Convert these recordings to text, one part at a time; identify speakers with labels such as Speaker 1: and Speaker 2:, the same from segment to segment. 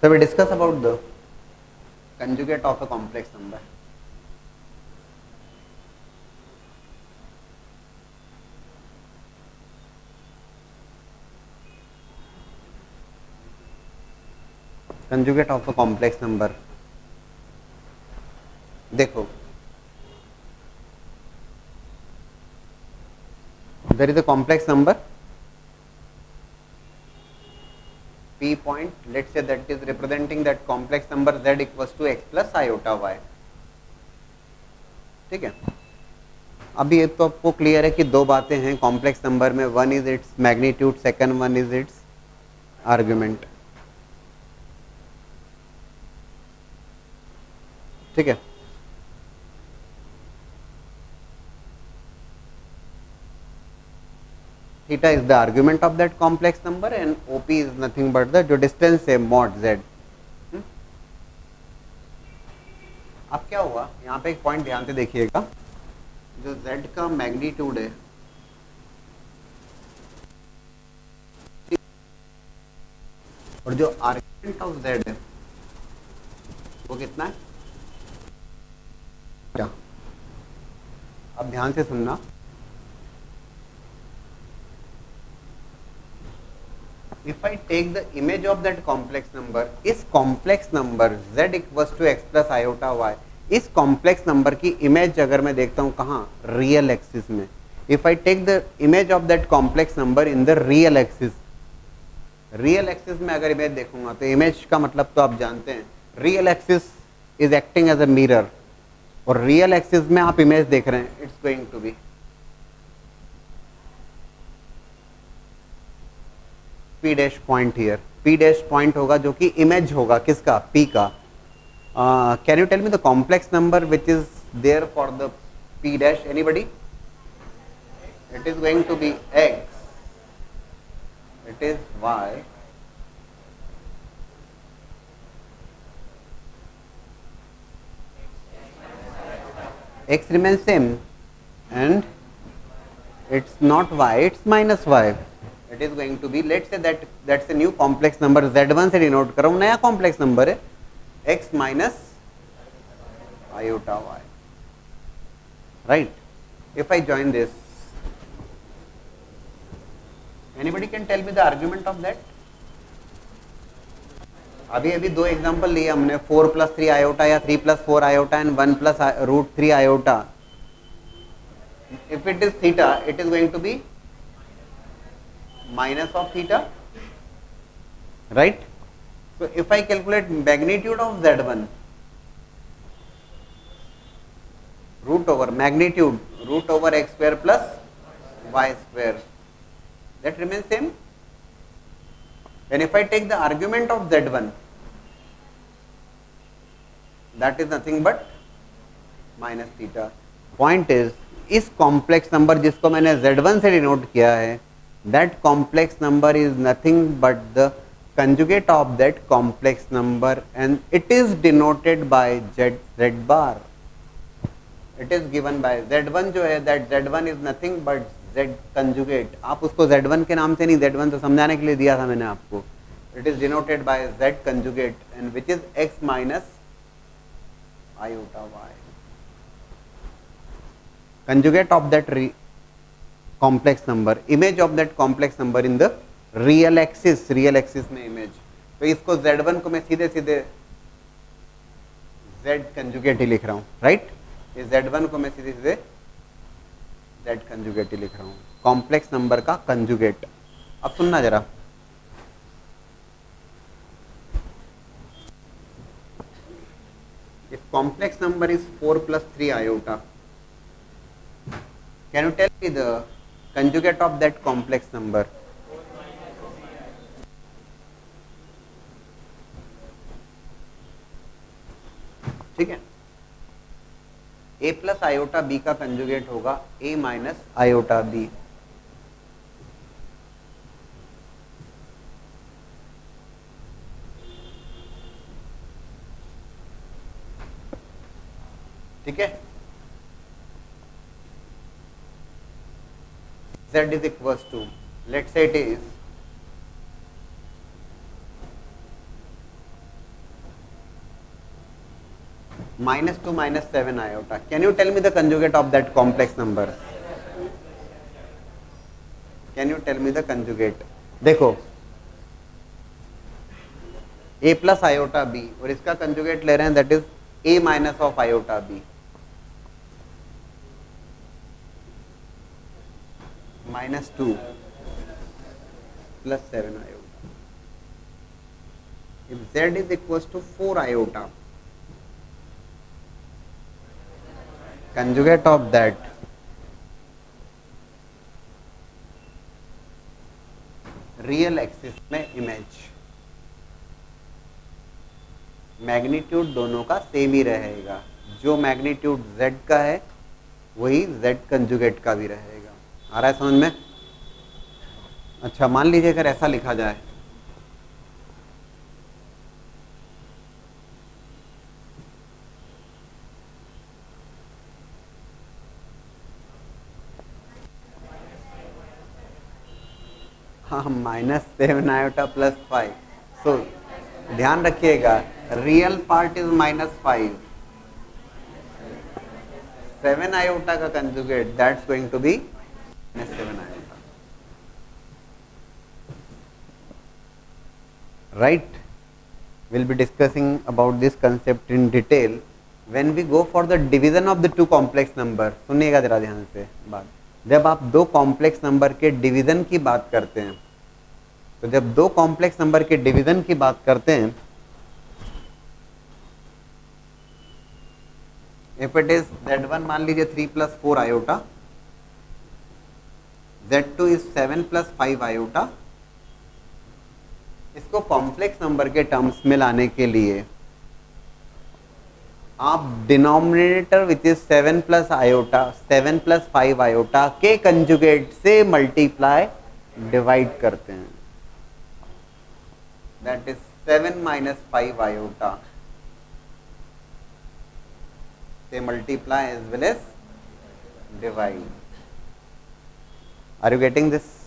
Speaker 1: So we discuss about the conjugate of a complex number. Conjugate of a complex number. देखो, there is a complex number p point. Let's say that is representing that complex number z equals to x plus iota y. ठीक है. अभी ये तो आपको clear है कि दो बातें हैं कॉम्प्लेक्स नंबर में. One is its magnitude, second one is it's argument. ठीक है. theta is the argument of that complex number and op is nothing but the जो distance है mod z. अब क्या हुआ, यहाँ पे एक पॉइंट ध्यान से देखिएगा. जो z का मैग्नीट्यूड है और जो आर्ग्यूमेंट ऑफ z है वो कितना है. क्या, अब ध्यान से सुनना. If I take the image of that complex number, इस complex number z equals to x plus iota y, इस complex number की image अगर मैं देखता हूँ कहाँ, real axis में. If I take the image of that complex number in the real axis, real axis में अगर image देखूंगा तो image का मतलब तो आप जानते हैं, real axis is acting as a mirror और real axis में आप image देख रहे हैं, it's going to be p dash point here. p dash point होगा जो कि इमेज होगा किसका, p का. Can you tell me the complex number which is there for the p dash, anybody. It is going to be x, it is y, x remains same and it's not y, it's minus y. It is going to be, let's say that that's a new complex number, z1 से denote कर रहा हूँ, नया complex number है x minus iota y, right. If I join this, anybody can tell me the argument of that. अभी अभी दो example लिए हमने, 4 plus 3 iota या 3 plus 4 iota and 1 plus root 3 iota. If it is theta, it is going to be minus of theta, right. So if I calculate magnitude of z1, root over magnitude root over x square plus y square, that remains same. And if I take the argument of z1, that is nothing but minus theta. Point is, इस complex number जिसको मैंने z1 से denote किया है, that complex number is nothing but the conjugate of that complex number and it is denoted by z bar. It is given by z1 जो है, that z1 is nothing but z conjugate. आप उसको z1 के नाम से नहीं, z1 तो समझाने के लिए दिया था मैंने आपको. It is denoted by z conjugate and which is x minus iota y. Conjugate of that complex number, image of that complex number in the real axis, real axis में image. तो इसको z1 को मैं सीधे सीधे z conjugate ही लिख रहा हूँ, राइट. इस z1 को मैं सीधे सीधे z कंजुगेट ही लिख रहा हूँ, कॉम्प्लेक्स नंबर का कंजुगेट. अब सुनना जरा, if complex number is 4 plus 3 iota, can you tell me the conjugate of that complex number? ठीक है. a प्लस आयोटा b का कंजुगेट होगा a माइनस आयोटा b. ठीक है. z is equals to, let's say it is -2 -7 iota. Can you tell me the conjugate of that complex number? Can you tell me the conjugate? देखो a plus iota b और इसका conjugate ले रहे हैं, that is a minus of iota b, -2 + 7 iota. If z is equals to 4 iota, conjugate of that real axis में image, magnitude दोनों का same ही रहेगा, जो मैग्नीट्यूड z का है वही z कंजुगेट का भी रहेगा। आ रहा है समझ में? अच्छा, मान लीजिए अगर ऐसा लिखा जाए, हाँ, -7 आयोटा +5, सो ध्यान रखिएगा रियल पार्ट इज -5, 7 आयोटा का conjugate that's going to be -7 iota, right? We'll be discussing about this concept in detail when we go for the division of the two complex number. सुनिएगा जरा ध्यान से बात, जब आप दो कॉम्प्लेक्स नंबर के डिवीजन की बात करते हैं, तो जब दो कॉम्प्लेक्स नंबर के डिवीजन की बात करते हैं, इफ इट इज z1 मान लीजिए 3 + 4 आयोटा, z2 इज 7 + 5 आयोटा, इसको कॉम्प्लेक्स नंबर के टर्म्स में लाने के लिए आप denominator which is 7 + iota, 7 + 5 iota के कंजुगेट से मल्टीप्लाई डिवाइड करते हैं, दैट इज 7 - 5 आयोटा से multiply as well as divide. Are you getting this?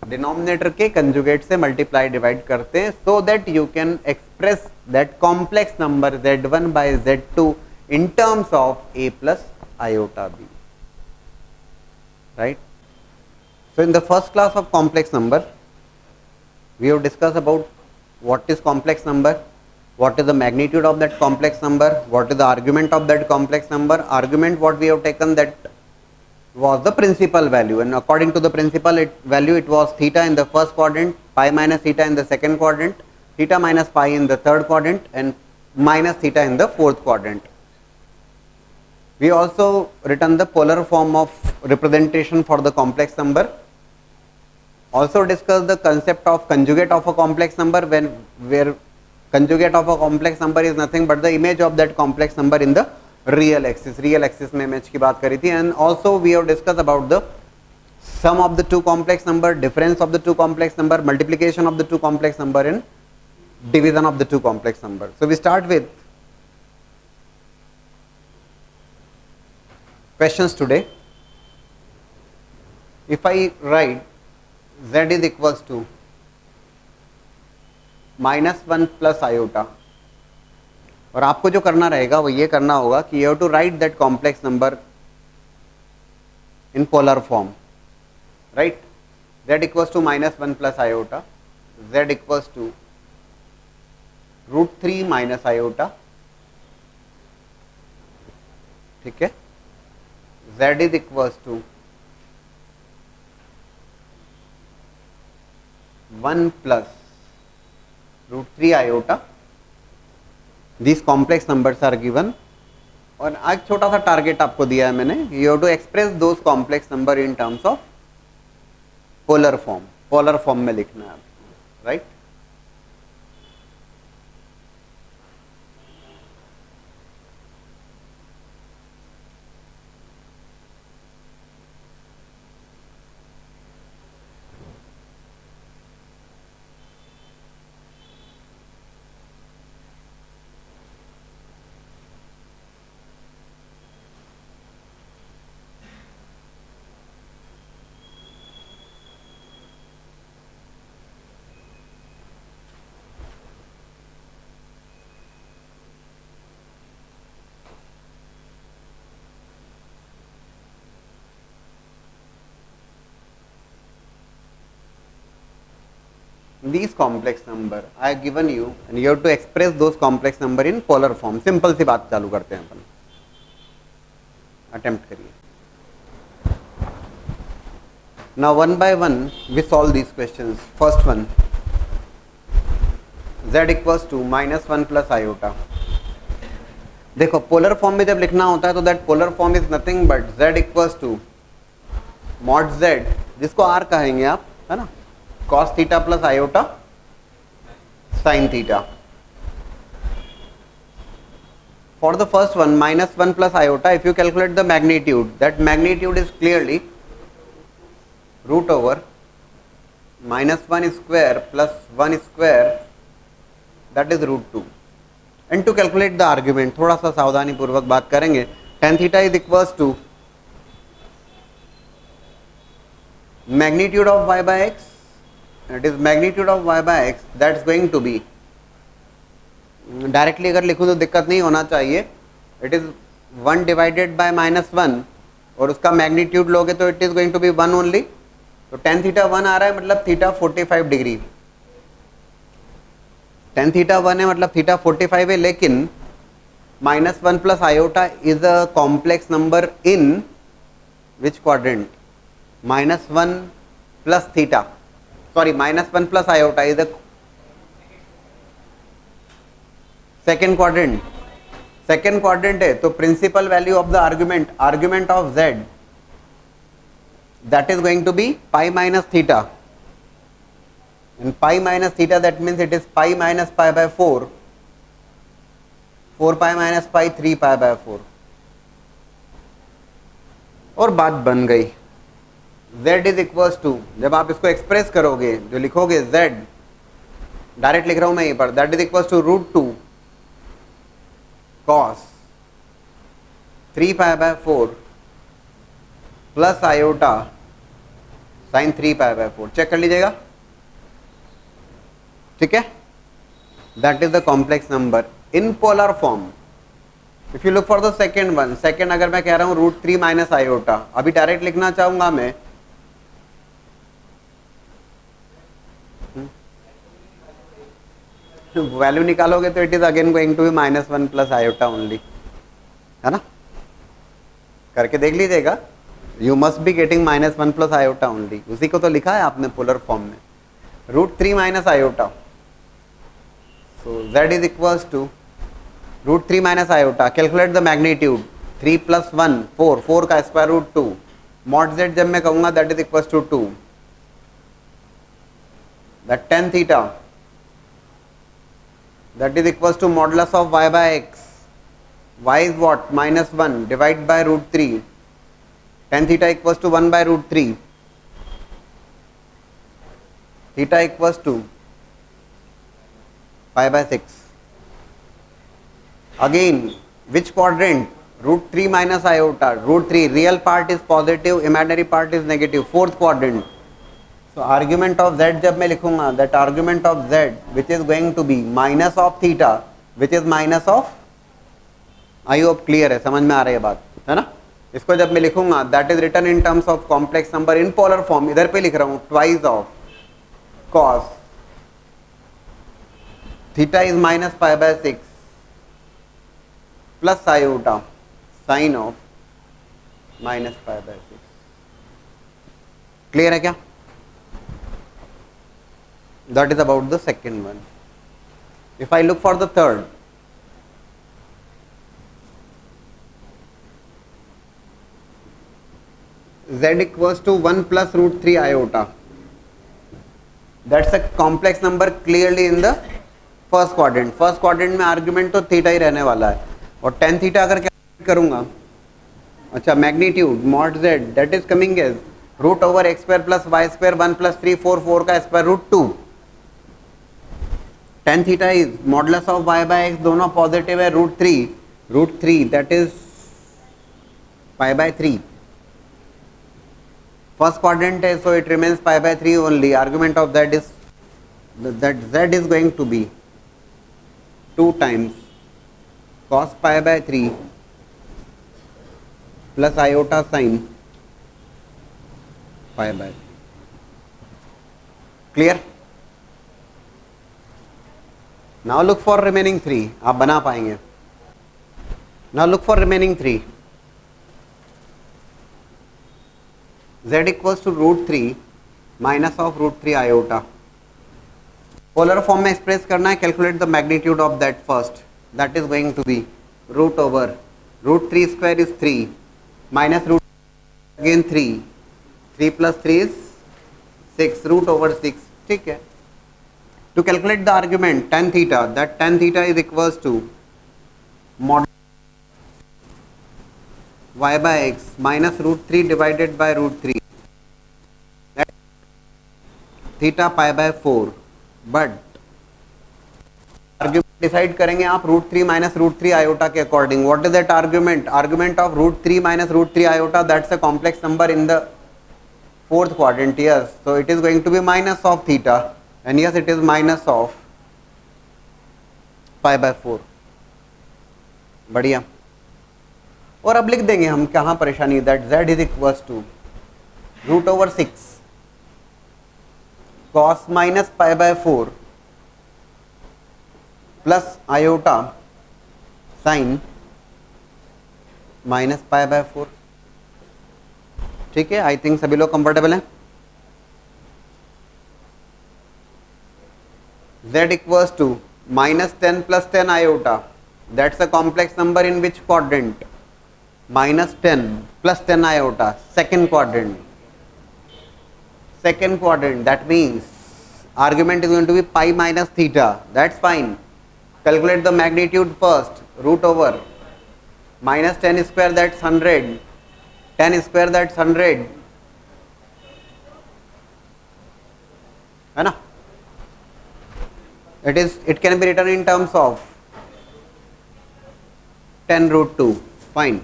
Speaker 1: Denominator के कंजुगेट से मल्टीप्लाई डिवाइड करते हैं, so that you can express that complex number z1 by z2 in terms of a plus iota b, right? So in the first class of complex number we have discussed about what is complex number, what is the magnitude of that complex number, what is the argument of that complex number. Argument what we have taken, that was the principal value, and according to the principal value it was theta in the first quadrant, pi minus theta in the second quadrant, theta minus pi in the third quadrant, and minus theta in the fourth quadrant. We also written the polar form of representation for the complex number, also discussed the concept of conjugate of a complex number, where conjugate of a complex number is nothing but the image of that complex number in the real axis में image की बात करी थी, and also we have discuss about the sum of the two complex number, difference of the two complex number, multiplication of the two complex number in division of the two complex number. So we start with questions today. If I write z is equals to -1 plus iota, और आपको जो करना रहेगा वो ये करना होगा कि you have to write that complex number in polar form, right? z equals to -1 plus iota, z equals to √3 minus iota, ठीक है? z is equals to 1 plus √3 iota. These complex numbers are given, और आज छोटा सा target आपको दिया है मैंने, you have to express those complex number in terms of polar form. Polar form में लिखना है, right? these complex number I have given you and you have to express those complex number in polar form. Simple सी बात चालू करते हैं अपन, attempt करिए. Now one by one we solve these questions. First one, z equals to -1 plus iota. देखो polar form में जब लिखना होता है तो that polar form is nothing but z equals to mod z, जिसको r कहेंगे आप, है ना, cos theta plus iota sin theta. For the first one -1 plus iota, if you calculate the magnitude, that magnitude is clearly root over -1 square plus 1 square, that is root 2. And to calculate the argument, थोड़ा सा सावधानी पूर्वक बात करेंगे. tan theta is equals to magnitude of y by x. It is magnitude of y by x that's going to be, directly अगर लिखूं तो दिक्कत नहीं होना चाहिए. इट इज 1 डिवाइडेड बाय -1 और उसका मैग्नीट्यूड लोगे तो it is going to be 1 only. तो tan थीटा 1 आ रहा है मतलब थीटा 45 डिग्री. tan थीटा 1 है मतलब थीटा 45 है, लेकिन -1 plus iota is a complex number in which quadrant? -1 plus theta, sorry -1 plus iota is a second quadrant. Second quadrant है तो principal value of the argument of z, that is going to be pi minus theta, and pi minus theta, that means it is pi minus pi by 4, 4 pi minus pi, 3 pi by 4. और बात बन गई. z is equals to, जब आप इसको express करोगे, जो लिखोगे z, डायरेक्ट लिख रहा हूं मैं यहीं पर, that is equals to √2 cos 3 pi by 4 plus iota sine 3 pi by 4. Check कर लीजिएगा, ठीक है. That is the complex number in polar form. If you look for the second one, second अगर मैं कह रहा हूं √3 माइनस आयोटा, अभी डायरेक्ट लिखना चाहूंगा मैं, वैल्यू निकालोगे तो it is again going to be -1 plus iota only, है ना. करके देख लीजिएगा. You must be getting -1 plus iota only. उसी को तो लिखा है आपने पोलर फॉर्म में, √3 minus iota. So z is equals to √3 minus iota. Calculate the magnitude, 3 plus 1 4, 4 का स्क्वायर √2. मॉड z जब मैं कहूंगा that is equals to 2. That tan theta, that is equals to modulus of y by x. y is what? -1 divide by √3. tan theta equals to 1 by √3. theta equals to pi by 6. Again, which quadrant? √3 minus iota. √3, real part is positive, imaginary part is negative. Fourth quadrant. So argument of z जब मैं लिखूंगा, that argument of z which is going to be minus of theta, which is minus of, I hope clear है, समझ में आ रही है बात, है ना. इसको जब मैं लिखूंगा that is written in terms of complex number in polar form. इधर पे लिख रहा हूं twice of cos theta is -pi by 6 plus iota sine of -pi by 6. Clear है क्या? That is about the second one. If I look for the third, z equals to 1 plus √3 iota. That's a complex number clearly in the first quadrant. First quadrant में argument तो theta ही रहने वाला है. और tan theta अगर क्या करूँगा, अच्छा magnitude mod z that is coming as root over x square plus y square 1 plus 3 4 4 का square √2. tan theta is modulus of y by x, दोनों पॉजिटिव है, √3 that is pi by 3. First quadrant है so it remains pi by 3 only. Argument of that is that z is going to be 2 times cos pi by 3 plus iota sin pi by 3. Clear? Now look for remaining 3, आप बना पाएंगे. Now look for remaining 3. z equals to √3 minus of √3 iota. Polar form में express करना है. Calculate the magnitude of that first. That is going to be root over √3 square is 3 minus root again 3 plus 3 is 6 root over 6. ठीक है. To calculate the argument tan theta, that tan theta is equals to mod y by x minus √3 divided by √3, that theta pi by 4. But argument decide करेंगे आप √3 minus √3 iota के according. What is that argument? Argument of √3 minus √3 iota, that's a complex number in the fourth quadrant. Yes, so it is going to be minus of theta. And yes, it is minus of pi by 4. बढ़िया. और अब लिख देंगे हम, कहाँ परेशानी. That z is equals to root over 6 cos minus pi by 4 plus iota sine minus pi by 4. ठीक है. आई थिंक सभी लोग कंफर्टेबल हैं. z equals to minus 10 plus 10 iota. That's a complex number in which quadrant? Minus 10 plus 10 iota. Second quadrant. Second quadrant. That means argument is going to be pi minus theta. That's fine. Calculate the magnitude first. Root over minus 10 square, that's 100. 10 square, that's 100. है ना? It can be written in terms of 10 root 2. Fine.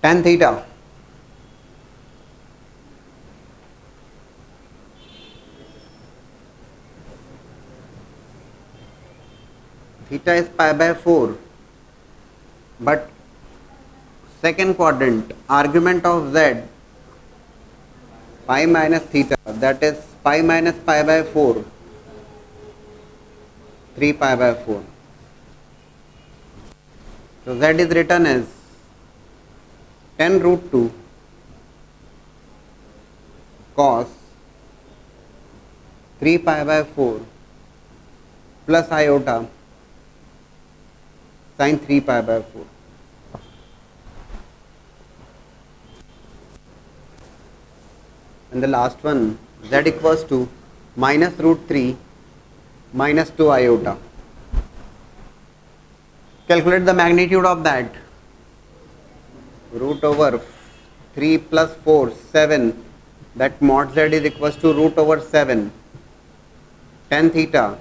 Speaker 1: Tan theta is pi by 4, but second quadrant argument of z pi minus theta, that is pi minus pi by 4, 3 pi by 4. So z is written as 10 root 2 cos 3 pi by 4 plus iota sin 3 pi by 4. And the last one, z equals to minus √3 minus 2 iota. Calculate the magnitude of that. Root over 3 plus 4, 7. That mod z is equals to root over 7. Tan theta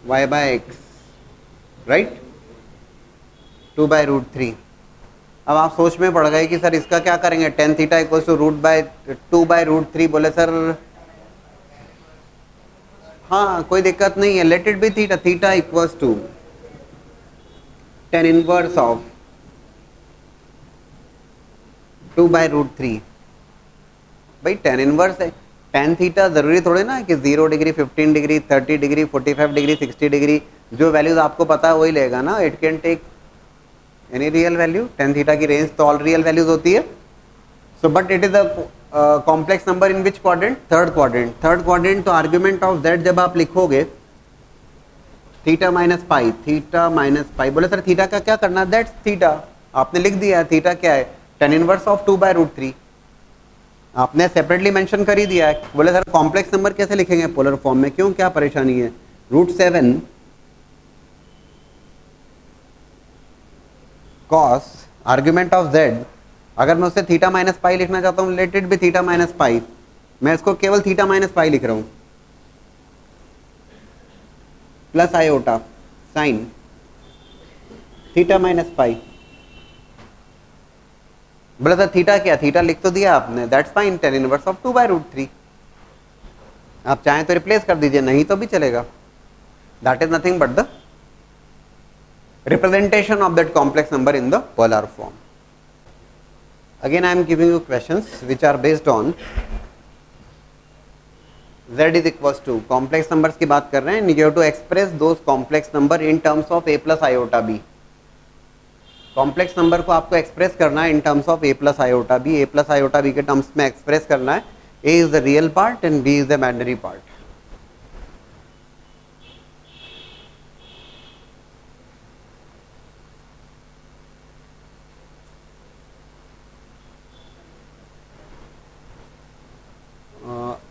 Speaker 1: y by x, right? 2 by √3. अब आप सोच में पड़ गए कि sir इसका क्या करेंगे. tan theta equals to √2 by √3 बोले सर. हाँ, कोई दिक्कत नहीं है. Let it be theta. Theta equals to tan inverse of 2 by √3. भाई tan इनवर्स है. tan थीटा जरूरी थोड़े ना कि 0 degree, 15 degree, 30 degree, 45 degree, 60 degree. जो वैल्यूज आपको पता है वही लेगा ना. It can take any real value. tan theta की रेंज तो ऑल रियल वैल्यूज होती है. So but it is a complex number in which quadrant? Third quadrant. Third quadrant. तो आर्ग्यूमेंट ऑफ z जब आप लिखोगे theta minus pi, theta minus pi. बोले sir theta का क्या करना? That's theta. आपने लिख दिया है. थीटा क्या है? tan inverse of 2 by √3. आपने सेपरेटली मेंशन कर ही दिया है. बोले सर कॉम्प्लेक्स नंबर कैसे लिखेंगे पोलर फॉर्म में? क्यों, क्या परेशानी है? √7 cos आर्ग्यूमेंट ऑफ z. अगर मैं उससे थीटा माइनस पाई लिखना चाहता हूँ, late it be theta minus pi. मैं इसको केवल थीटा माइनस पाई लिख रहा हूँ. Plus iota sine theta minus pi. बोला सर थीटा क्या? थीटा लिख तो दिया आपने. That's fine. tan inverse of 2 by √3. आप चाहें तो रिप्लेस कर दीजिए, नहीं तो भी चलेगा. That is nothing but the representation of that complex number in the polar form. Again I am giving you questions which are based on z is equal to, complex numbers की बात कर रहे हैं, you have to express those complex number in terms of a plus iota b. Complex number को आपको express करना है in terms of a plus iota b, a plus iota b के टर्म्स में एक्सप्रेस करना है। a is the real part and b is the imaginary part.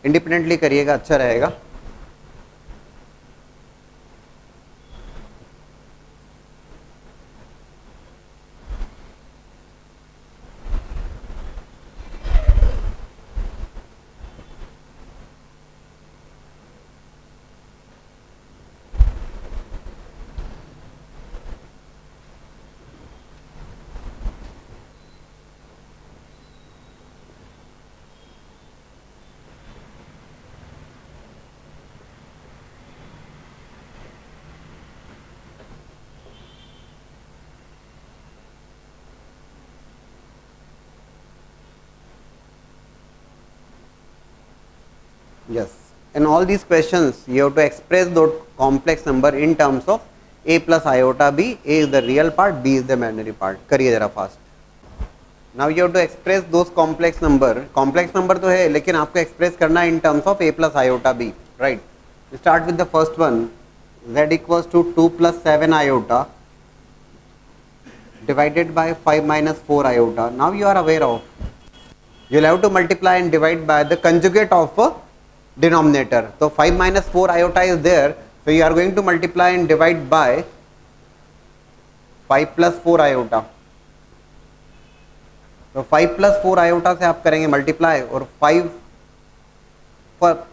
Speaker 1: Independently करिएगा, अच्छा रहेगा। Yes, in all these questions you have to express the complex number in terms of a plus iota b, a is the real part, b is the imaginary part। करिए जरा fast. Now you have to express those complex number तो है लेकिन आपको express करना है in terms of a plus iota b, right? We start with the first one, z equals to 2 plus 7 iota divided by 5 minus 4 iota। Now you are aware of, you will have to multiply and divide by the conjugate of a denominator। तो 5 minus 4 iota is there, so you are going to multiply and divide by 5 plus 4 iota। तो 5 plus 4 iota से आप करेंगे multiply और 5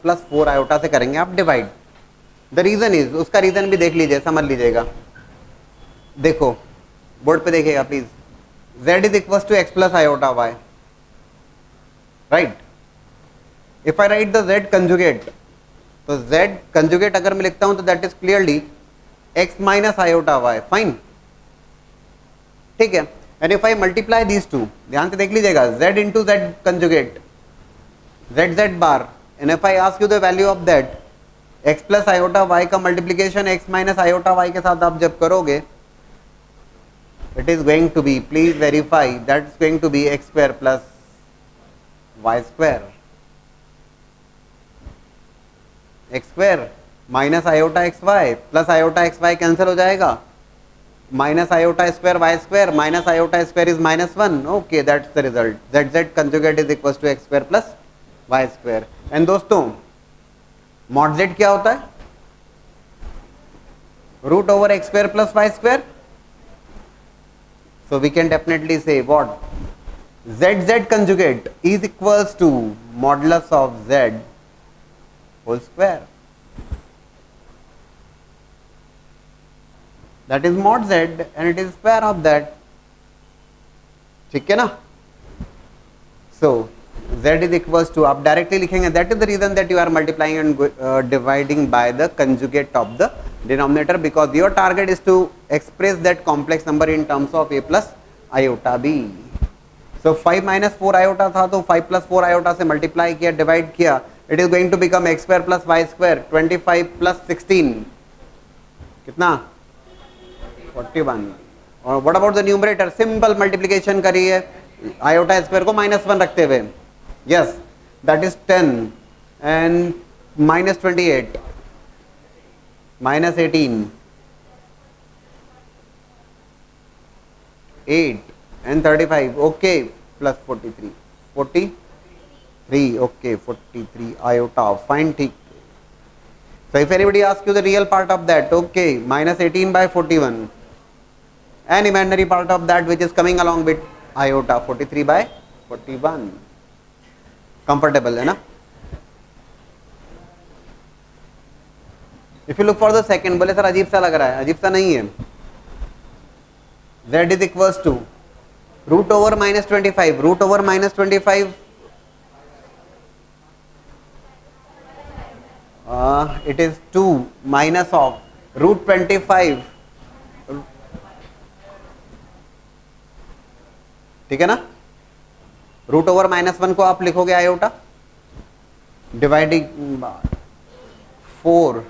Speaker 1: plus 4 iota से करेंगे आप divide. The reason is, उसका रीजन भी देख लीजिए, समझ लीजिएगा। देखो बोर्ड पे देखिएगा please, z is equal to x plus iota y, right. If I write the z conjugate, तो z कंजुगेट अगर मैं लिखता हूं तो that is clearly x minus iota y, fine, ठीक है। And if I multiply these two, ध्यान से देख लीजिएगा, z into z conjugate, z bar, and if I ask you the value of that, x plus iota y का multiplication x minus iota y के साथ आप जब करोगे, it is going to be, please verify, that is going to be x square plus y square, x square minus iota x y plus iota x y cancel हो जाएगा, minus iota square y square minus iota square is -1, okay that's the result, that z conjugate is equal to x square plus y square. And दोस्तों mod z क्या होता है, root over x square plus y square. So we can definitely say what, z conjugate is equals to modulus of z whole square, that is mod z and it is square of that, ठीक है ना। so z is equals to, आप directly लिखेंगे, that is the reason that you are multiplying and dividing by the conjugate of the denominator, because your target is to express that complex number in terms of a plus iota b। so 5 minus 4 iota था तो 5 plus 4 iota से multiply किया, divide किया, it is going to become x square plus y square, 25 plus 16 कितना 41। और what about the numerator, simple multiplication करिए iota square को -1 रखते हुए, yes that is 10 and minus 28 minus 18 8 and 35, okay, plus 43 okay, 43 iota, fine, ठीक। so if anybody asks you the real part of that, okay, minus 18 by 41 and imaginary part of that which is coming along with iota, 43 by 41, comfortable है ना। if you look for the second, बोले sir अजीब सा लग रहा है, अजीब सा नहीं है, z is equals to root over -25, root over -25 it is 2 minus of root 25, ठीक है ना। रूट ओवर -1 को आप लिखोगे iota, dividing 4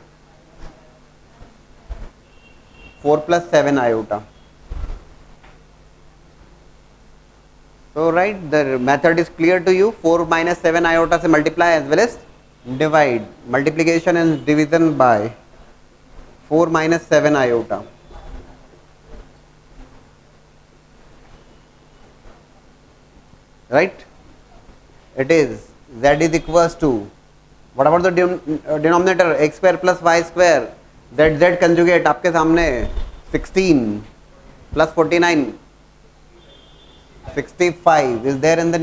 Speaker 1: plus 7 iota. So right, the method is clear to you. 4 minus 7 iota से multiply as well as divide. Multiplication and division by 4 minus 7 iota. Right? It is z is equals to, what about the denominator, x square plus y square, z conjugate आपके सामने 16 plus 49, 65 is there in the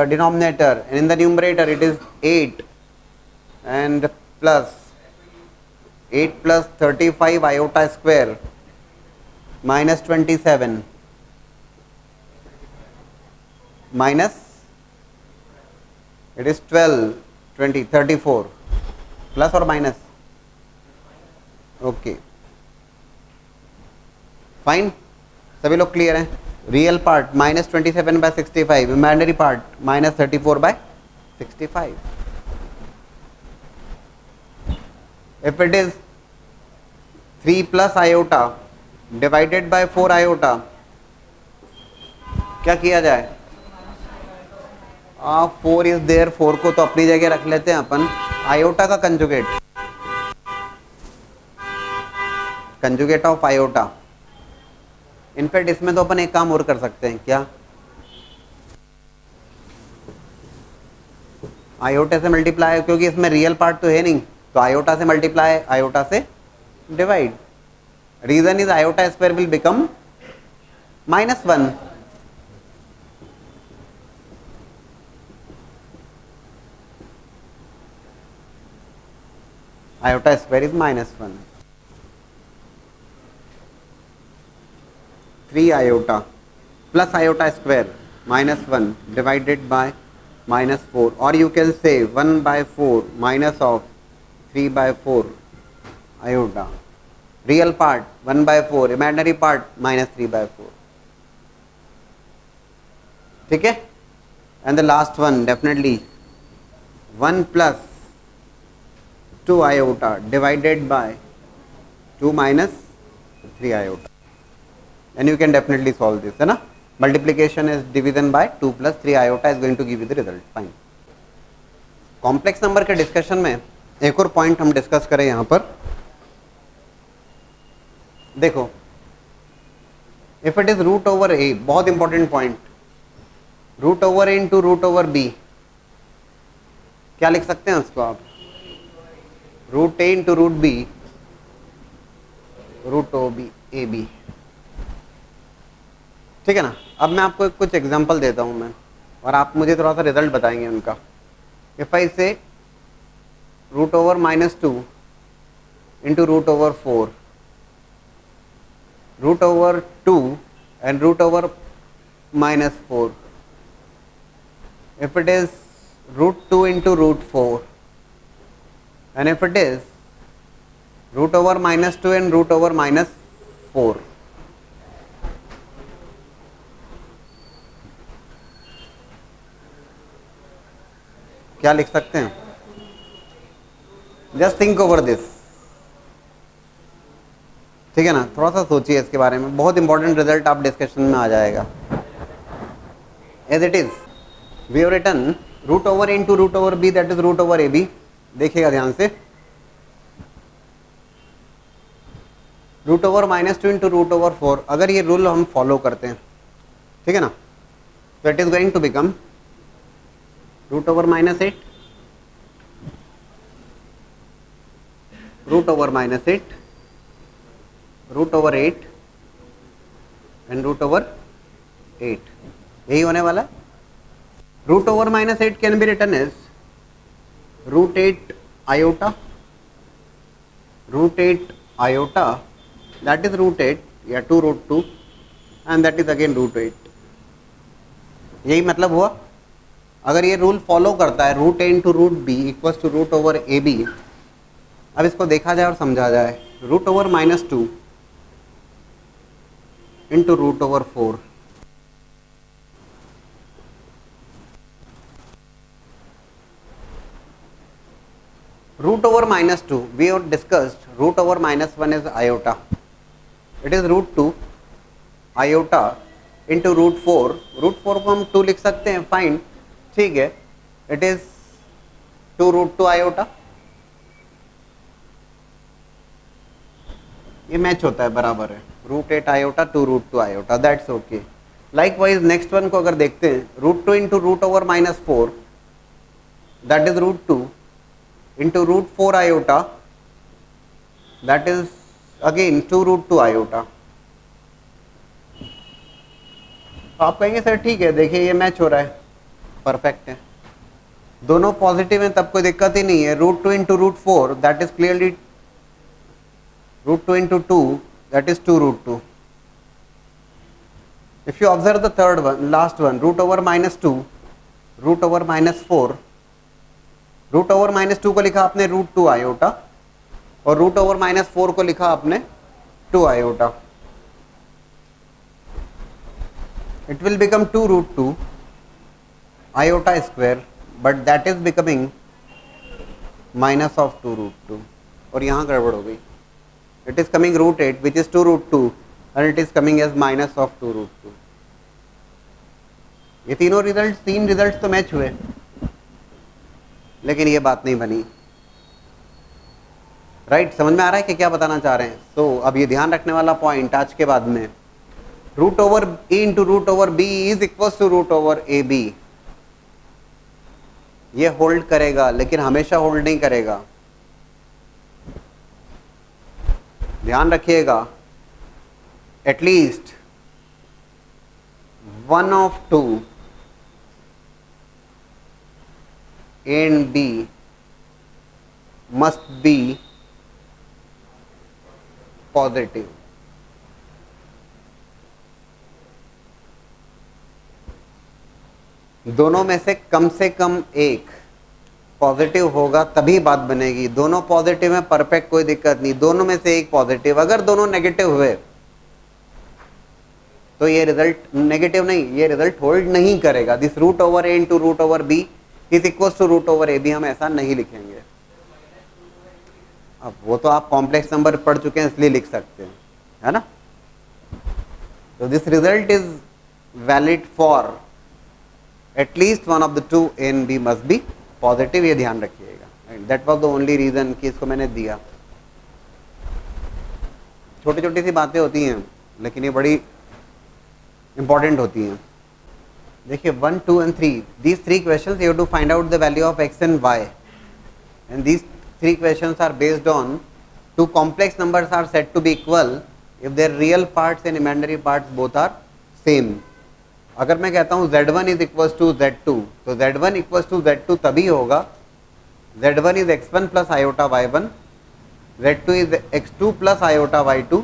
Speaker 1: denominator, and in the numerator it is 8 and plus 8 plus 35 iota square minus 27 minus, it is 12, 20, 34 plus or minus, okay, fine, सभी लोग clear हैं. Real part minus 27 by 65, imaginary part minus 34 by 65. If it is 3 plus iota divided by 4 iota, क्या किया जाए? 4 is there, 4 को तो अपनी जगह रख लेते हैं अपन. आयोटा का conjugate, conjugate of iota. In fact इसमें तो अपन एक काम और कर सकते हैं. क्या? आयोटा से मल्टीप्लाई, क्योंकि इसमें रियल पार्ट तो है नहीं, तो आयोटा से मल्टीप्लाई, आयोटा से divide. Reason is iota square will become -1. Iota square is -1. 3 iota plus iota square -1 divided by -4, or you can say 1 by 4 minus of 3 by 4 iota. Real part 1 by 4, imaginary part -3 by 4. ठीक है? And the last one definitely 1 plus 2 iota divided by 2 minus 3 iota. And you can definitely solve this, है ना? Multiplication is division by 2 plus 3 iota is going to give you the result. Fine. Complex number के discussion में एक और point हम discuss करें यहाँ पर. देखो, if it is root over a, बहुत important point, root over a into root over b, क्या लिख सकते हैं उसको आप? Root a into root b, root o b a b. ठीक है ना? अब मैं आपको कुछ एग्जांपल देता हूं मैं, और आप मुझे थोड़ा सा रिजल्ट बताएंगे उनका. If I say root over -2 into root over 4, root over 2 and root over -4, if it is root 2 into root 4, and if it is root over -2 and root over -4, क्या लिख सकते हैं? Just think over this. ठीक है ना? थोड़ा सा सोचिए इसके बारे में, बहुत इंपॉर्टेंट रिजल्ट आप डिस्कशन में आ जाएगा. As it is we have written root over a into root over b, that is root over a b. देखिएगा ध्यान से, root over -2 into root over 4, अगर ये रूल हम फॉलो करते हैं, ठीक है ना, तो it is going to become root over -8, root over -8, root over 8 and root over 8. यही होने वाला है. Root over -8 can be written as root 8 iota, root 8 iota, that is root 8 या 2 root 2, and that is again root 8. यही मतलब हुआ. अगर ये रूल फॉलो करता है, root a into root b equals to root over a b. अब इसको देखा जाए और समझा जाए. Root over -2 into root over 4, root over minus 2, we have discussed root over minus 1 is iota, it is root 2 iota into root 4, root 4 को हम 2 लिख सकते हैं, फाइन, ठीक है, it is 2 root 2 iota, ये मैच होता है, बराबर है, root 8 iota 2 root 2 iota, that's okay. Likewise next one को अगर देखते हैं, root 2 into root over minus 4, that is root 2 into root 4 iota, that is again 2 root 2 iota. आप कहेंगे सर ठीक है, देखिए ये मैच हो रहा है, परफेक्ट है, दोनों पॉजिटिव हैं, तब कोई दिक्कत ही नहीं है। Root 2 into root 4, that is clearly root 2 into 2, that is 2 root 2. If you observe the third one, last one, root over minus 2, root over minus 4, root over minus 2 को लिखा आपने root 2 iota और root over minus 4 को लिखा आपने 2 iota. It will become 2 root 2 iota square, but that is becoming minus of 2 root 2, और यहाँ गड़बड़ हो गई, it is coming root 8 which is 2 root 2 and it is coming as minus of 2 root 2. ये तीनों रिजल्ट, तीन रिजल्ट तो match हुए, लेकिन ये बात नहीं बनी, राइट? समझ में आ रहा है कि क्या बताना चाह रहे हैं? तो अब ये ध्यान रखने वाला पॉइंट आज के बाद में, root over a into root over b is equal to root over a b, ये होल्ड करेगा, लेकिन हमेशा होल्ड नहीं करेगा, ध्यान रखिएगा। At least one of two a and b must be positive. दोनों में से कम एक पॉजिटिव होगा तभी बात बनेगी। दोनों पॉजिटिव है, परफेक्ट, कोई दिक्कत नहीं, दोनों में से एक पॉजिटिव, अगर दोनों नेगेटिव हुए तो ये रिजल्ट नेगेटिव नहीं, ये रिजल्ट होल्ड नहीं करेगा। This root over a into root over b is equal to root over a b, हम ऐसा नहीं लिखेंगे। अब वो तो आप कॉम्प्लेक्स नंबर पढ़ चुके हैं इसलिए लिख सकते हैं, है ना? तो this result is valid for at least one of the two a and b must be positive, ये ध्यान रखिएगा। That was the only reason कि इसको मैंने दिया। छोटी छोटी सी बातें होती हैं लेकिन ये बड़ी इंपॉर्टेंट होती हैं। देखिए 1, 2 and 3, these three questions you have to find out the value of x and y, and these three questions are based on two complex numbers are said to be equal if their real parts and imaginary parts both are same। अगर मैं कहता हूँ z1 is equal to z2, तो z1 equal to z2 तभी होगा z1 is x1 plus iota y1, z2 is x2 plus iota y2।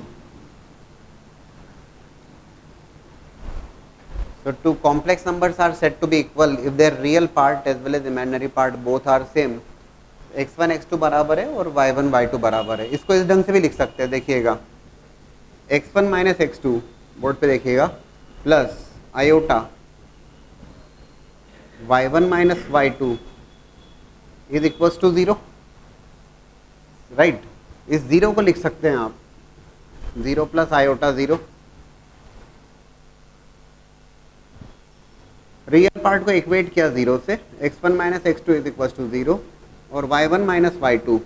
Speaker 1: So two complex numbers are said to be equal if their real part as well as imaginary part both are same। x1 x2 बराबर है और y1 y2 बराबर है। इसको इस ढंग से भी लिख सकते हैं, देखिएगा x1 माइनस x2, बोर्ड पे देखिएगा, plus iota y1 minus y2 is equals to 0, right? इस 0 को लिख सकते हैं आप 0 प्लस आयोटा 0। रियल पार्ट को इक्वेट किया 0 से, x1 minus x2 is equals to 0 और y1 minus y2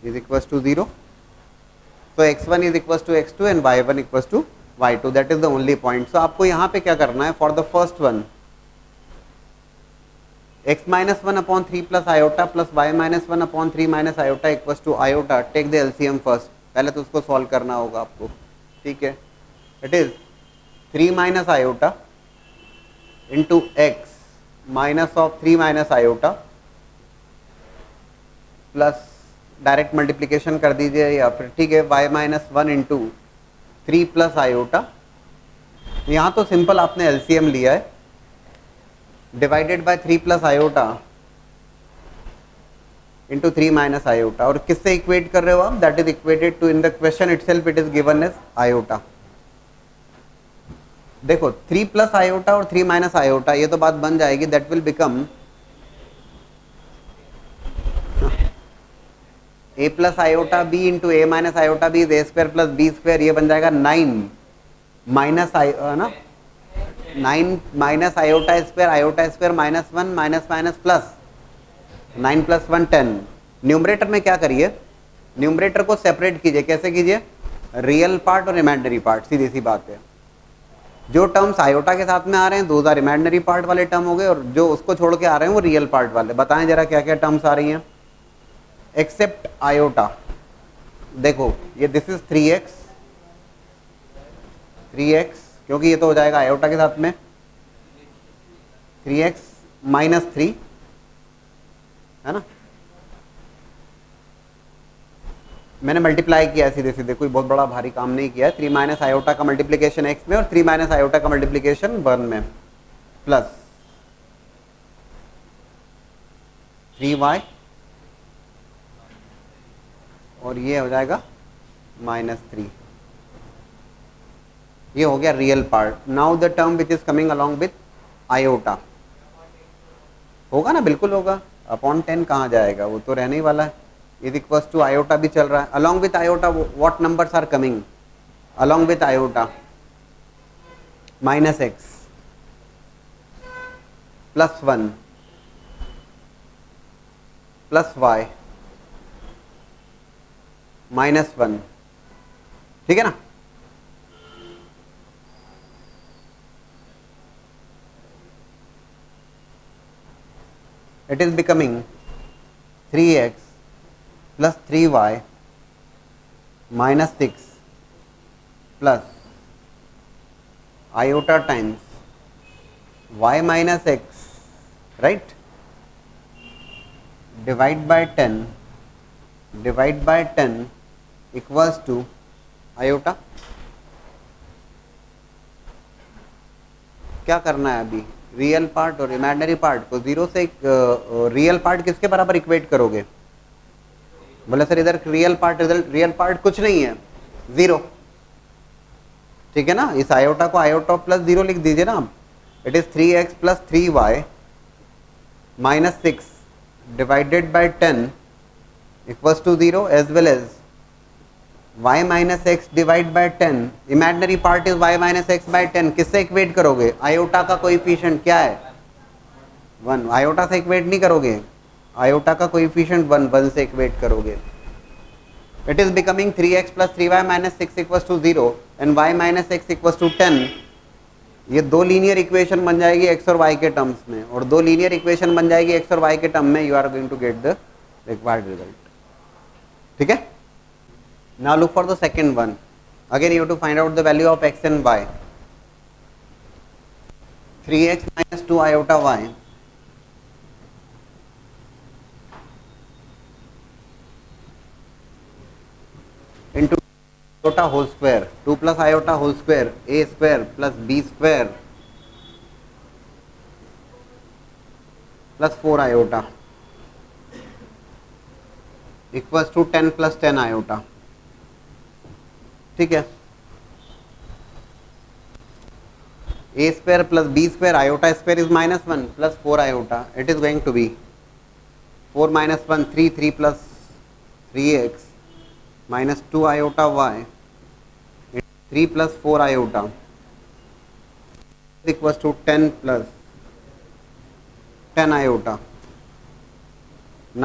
Speaker 1: is equals to 0। तो x1 is equals to x2 and y1 equals to y2, that is the only point. So आपको यहाँ पे क्या करना है, for the first one x minus 1 upon 3 plus iota plus y minus 1 upon 3 minus iota equals to iota, take the LCM first, पहले तो उसको solve करना होगा आपको, ठीक है? It is 3 minus iota into x minus of 3 minus iota plus direct multiplication कर दीजिए या फिर ठीक है y minus 1 into 3 plus iota. यहाँ तो सिंपल आपने एलसीएम लिया है, divided by 3 plus iota into 3 minus iota, और किससे इक्वेट कर रहे हो आप? That is equated to, in the question itself it is given as iota. देखो 3 प्लस आयोटा और 3 माइनस आयोटा, ये तो बात बन जाएगी, that will become a plus iota b into a minus iota b is a square plus b square, ये बन जाएगा 9 माइनस आई ना 9 minus iota square minus 1 minus minus plus 9 plus 1 10। Numerator में क्या करिए, न्यूमरेटर को सेपरेट कीजिए। कैसे कीजिए, रियल पार्ट और इमेजिनरी पार्ट, सीधी सी बात है। जो टर्म्स आयोटा के साथ में आ रहे हैं 2000 इमेजिनरी पार्ट वाले टर्म हो गए, और जो उसको छोड़ के आ रहे हैं वो रियल पार्ट वाले। बताएं जरा क्या क्या टर्म्स आ रही हैं एक्सेप्ट आयोटा। देखो ये दिस इज 3x, क्योंकि ये तो हो जाएगा आयोटा के साथ में 3x माइनस 3, है ना। मैंने मल्टीप्लाई किया है सीधे सीधे, कोई बहुत बड़ा भारी काम नहीं किया है। 3 माइनस आयोटा का मल्टीप्लिकेशन x में और 3 माइनस आयोटा का मल्टीप्लिकेशन 1 में, प्लस 3y और ये हो जाएगा -3। ये हो गया real part. Now the term which is coming along with iota, होगा ना, बिल्कुल होगा। अपॉन 10 कहाँ जाएगा, वो तो रहने ही वाला है। इज इक्वल्स टू आयोटा भी चल रहा है। Along with iota what numbers are coming along with iota, -x +1 +y -1, ठीक है ना। It is becoming 3x plus 3y minus 6 plus iota times y minus x, right, divide by 10 equals to iota। क्या करना है अभी, real part और imaginary part को zero से रियल पार्ट किसके बराबर इक्वेट करोगे। बोले सर इधर रियल पार्ट कुछ नहीं है, 0, ठीक है ना। इस आयोटा को आयोटा प्लस 0 लिख दीजिए ना आप। It is 3x plus 3y minus 6 divided by 10 equals to 0, as well as y minus x divide by 10। Imaginary part is y minus x by 10। किससे इक्वेट करोगे, आयोटा का कोएफिशिएंट क्या है 1, आयोटा से इक्वेट नहीं करोगे, आयोटा का coefficient 1 से इक्वेट करोगे। It is becoming 3x plus 3y minus 6 equals to 0 and y minus x equals to 10। ये दो लीनियर इक्वेशन बन जाएगी x और y के टर्म्स में, और दो लीनियर इक्वेशन बन जाएगी x और y के टर्म में। You are going to get the required result, ठीक है। Now look for the second one. Again you have to find out the value of x and y। 3x minus 2 iota y into iota whole square, 2 plus iota whole square, a square plus b square plus 4 iota equals to 10 plus 10 iota, ठीक है। a square plus b square, iota square is -1 plus 4 iota. It is going to be 4 minus 1 3, 3 plus 3x minus 2 iota y 3 plus 4 iota equals to 10 plus 10 iota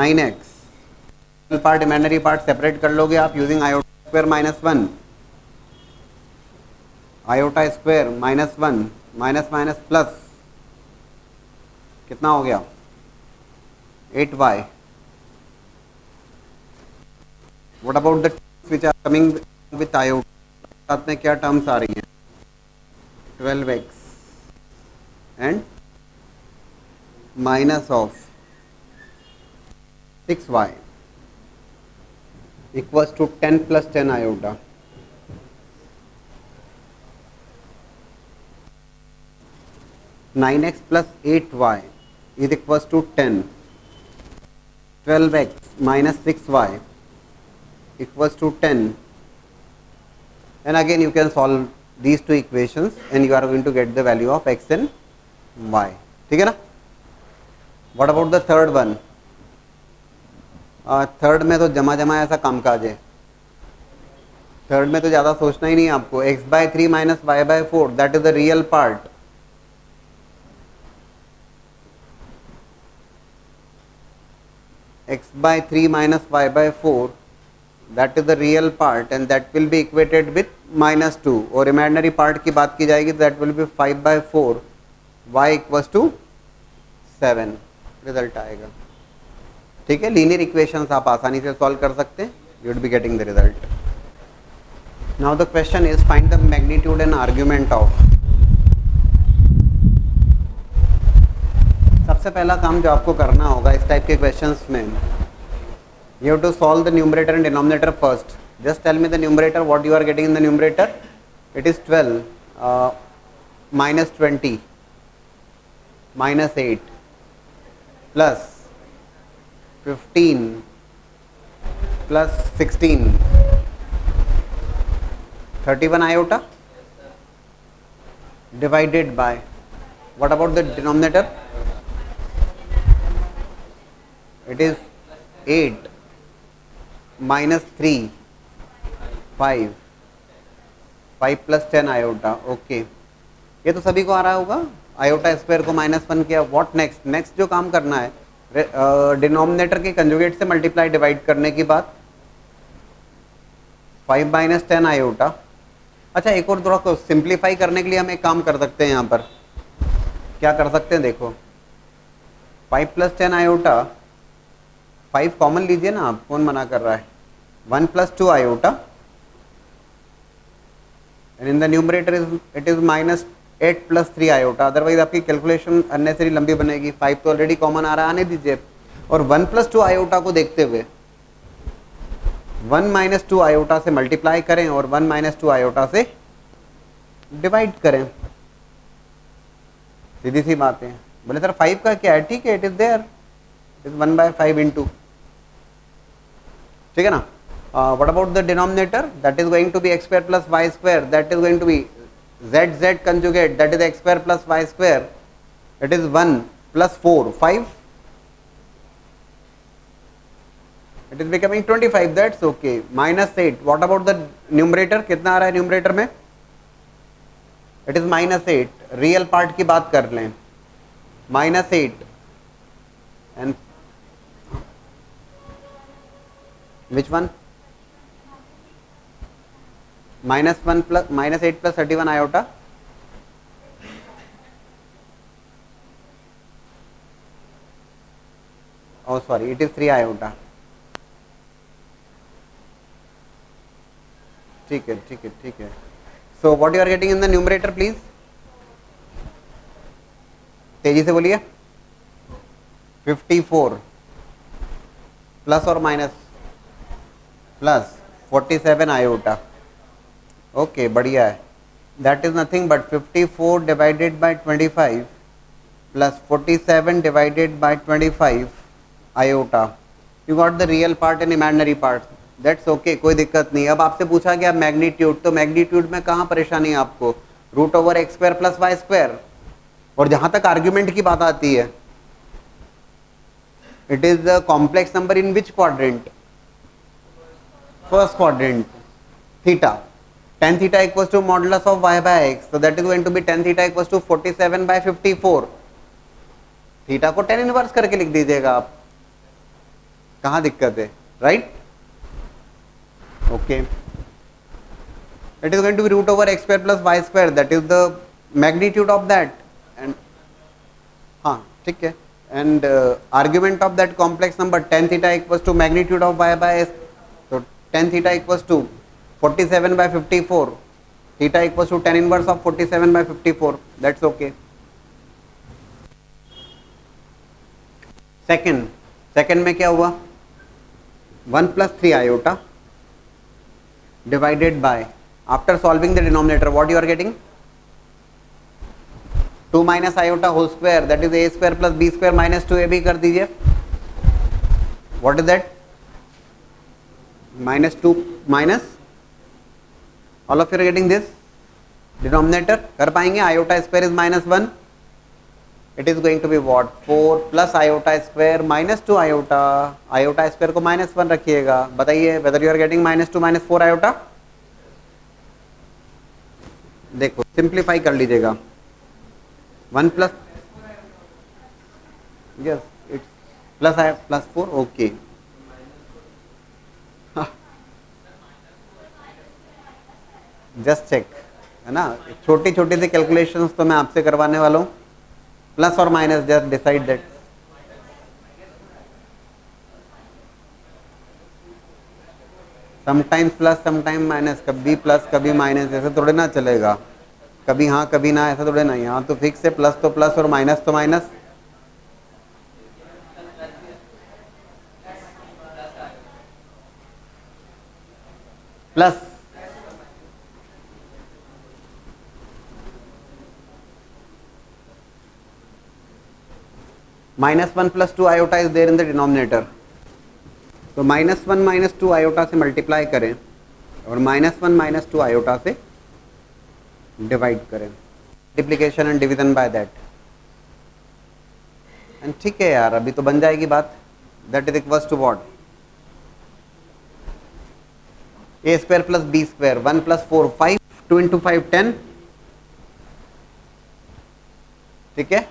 Speaker 1: 9x। Part imaginary part separate कर लोगे आप using iota square -1, iota square -1 minus minus plus, कितना हो गया 8y। What about the which are coming with iota, साथ में क्या terms आ रही हैं 12x and minus of 6y equals to 10 plus 10 iota। Nine x plus 8y is equals to 10, 12x minus 6y equals to 10, and again you can solve these two equations and you are going to get the value of x and y, ठीक है ना। What about the third one? Third में तो जमा जमा ऐसा काम काज है, थर्ड में तो ज़्यादा सोचना ही नहीं है आपको। x/3 minus y/4 that is the real part. x/3 minus y/4 that is the real part and that will be equated with -2 और imaginary part की बात की जाएगी that will be 5/4 y equals to 7 result आएगा। ठीक है, linear equations आप आसानी से सॉल्व कर सकते हैं, you would be getting the result. Now the question is find the magnitude and argument of। सबसे पहला काम जो आपको करना होगा इस टाइप के क्वेश्चंस में, you have to solve the numerator and denominator first. Just tell me the numerator, what you are getting in the numerator. It is 12 minus 20 minus 8 plus 15 plus 16 31 iota divided by, what about the denominator? It is 8 minus 3 5 5 plus 10 iota. Okay, ये तो सभी को आ रहा होगा। Iota square को -1 किया, what next? Next जो काम करना है डिनोमिनेटर के कंजुगेट से मल्टीप्लाई डिवाइड करने की बात, 5 माइनस 10 आयोटा। अच्छा, एक और थोड़ा सिंप्लीफाई करने के लिए हम एक काम कर सकते हैं, यहाँ पर क्या कर सकते हैं देखो, 5 प्लस 10 आयोटा, 5 कॉमन लीजिए ना आप, कौन मना कर रहा है, 1 plus 2 iota and in the numerator it is -8 plus 3 iota. Otherwise आपकी कैलकुलेशन अननेसेसरी लंबी बनेगी। 5 तो ऑलरेडी कॉमन आ रहा है, आने दीजिए। और 1 प्लस 2 आयोटा को देखते हुए 1 माइनस 2 आयोटा से मल्टीप्लाई करें और 1 माइनस 2 आयोटा से डिवाइड करें। सीधी सी बात है। बोले सर 5 का क्या है? ठीक है, it is there, it is 1/5 into, ठीक है ना। What about the denominator? That is going to be x square plus y square, that is going to be z conjugate, that is x square plus y square, it is 1 plus 4 5, it is becoming 25, that's okay. -8, what about the numerator? कितना आ रहा है numerator में? it is -8, real part की बात कर लें, -8 and which one? -1 plus -8 plus 31 iota, oh sorry, it is 3 iota. ठीक है, ठीक है, ठीक है। So what you are getting in the numerator please, तेजी से बोलिए। 54 प्लस और माइनस प्लस 47 आयोटा, ओके बढ़िया है। That is nothing but 54 divided by 25 plus 47 divided by 25 iota. You got the real part and imaginary part, that's okay, कोई दिक्कत नहीं। अब आपसे पूछा गया मैग्नीट्यूड, तो मैग्नीट्यूड में कहाँ परेशानी है आपको? √x square plus y square. और जहां तक आर्ग्यूमेंट की बात आती है, it is the complex number in which quadrant? First quadrant. Theta, tan theta equals to modulus of y by x, so that is going to be tan theta equals to 47/54। Theta को tan inverse करके लिख दीजिएगा आप, कहाँ दिक्कत है, right? okay, it is going to be √x square plus y square, that is the magnitude of that, and हाँ ठीक है, and argument of that complex number tan theta equals to magnitude of y by s, so tan theta equals to 47/54, theta equals to tan inverse of 47/54, that's okay. second में क्या हुआ? 1 plus 3 iota divided by, after solving the denominator, what you are getting? 2 minus iota whole square, that is a square plus b square minus 2ab कर दीजिए। what is that? -2 minus, all of you are getting this, denominator कर पाएंगे? iota square is -1, it is going to be what 4 plus iota square minus 2 iota, iota square को -1 रखिएगा, बताइए whether you are getting -2 -4 iota. देखो simplify कर लीजिएगा, 1 plus yes it's plus 4 okay. Just check है ना, छोटी छोटी सी कैलकुलेशंस तो मैं आपसे करवाने वाला हूँ, प्लस और minus just decide that. Sometimes plus sometime minus, कभी प्लस कभी माइनस, ऐसे थोड़े ना चलेगा, कभी हाँ कभी ना, ऐसा थोड़े ना, यहाँ तो फिक्स है, प्लस तो प्लस और माइनस तो minus. Plus -1 + 2 iota is there in the denominator, तो -1 - 2 आयोटा से मल्टीप्लाई करें और -1 - 2 आयोटा से डिवाइड करें, multiplication and division by that, and ठीक है यार, अभी तो बन जाएगी बात। That is equals to what, a square plus b square, 1 + 4 5, 2 × 5 10, ठीक है।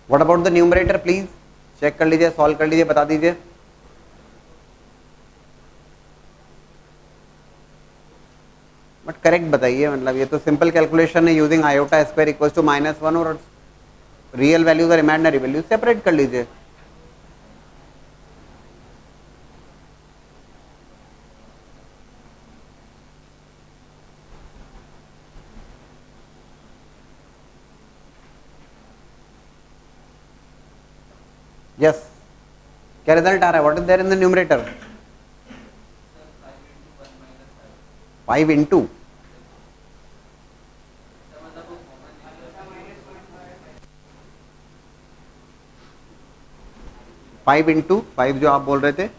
Speaker 1: What about the numerator, please check कर लीजिए, सॉल्व कर लीजिए, बता दीजिए। बट करेक्ट बताइए, मतलब ये तो सिंपल कैलकुलेशन है, using iota square equals to -1 और रियल वैल्यूज और इमेजिनरी वैल्यूज सेपरेट कर लीजिए। यस, क्या रिजल्ट आ रहा है, what is there in the numerator, 5 × 5 × 5 जो आप बोल रहे थे,